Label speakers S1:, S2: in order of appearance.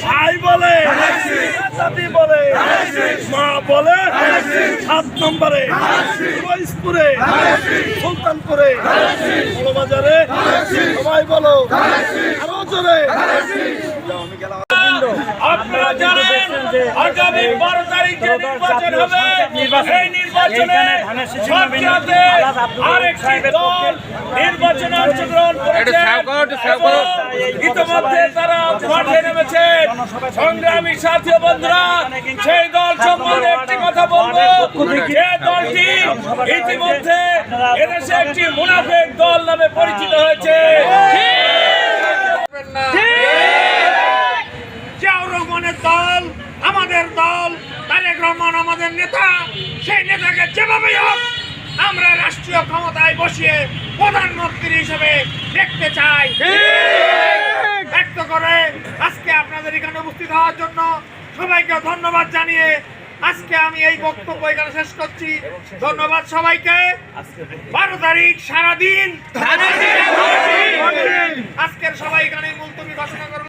S1: ভাই বলে দাদি বলে মা বলে 7 নম্বরে ফিরোজপুরে সুলতানপুরে বাজারে সবাই বলো আরো জোরে। আপনারা জানেন আগামী 12 তারিখে নির্বাচন হবে। এই নির্বাচনে আরেকটি দল নির্বাচনে অংশগ্রহণ করেছে। ইতিমধ্যে তারা মাঠে নেমেছেন। সংগ্রামী সাথী বন্ধুরা, সেই দল সম্বন্ধে একটি কথা বলবো, যে দলটি ইতিমধ্যে এদেশে একটি মুনাফিক দল নামে পরিচিত হয়েছে। জিয়াউর রহমানের দল আমাদের দল, তারেক রহমান আমাদের নেতা। সেই নেতাকে যেভাবে হোক আমরা রাষ্ট্রীয় ক্ষমতায় বসিয়ে প্রধানমন্ত্রী হিসেবে দেখতে চাই। ব্যক্ত করে আজকে আপনাদের এখানে উপস্থিত হওয়ার জন্য সবাইকে ধন্যবাদ জানিয়ে আজকে আমি এই বক্তব্য এখানে শেষ করছি। ধন্যবাদ সবাইকে। 12 তারিখ সারাদিন আজকের সবাই এখানে মুলতবি ঘোষণা করবেন।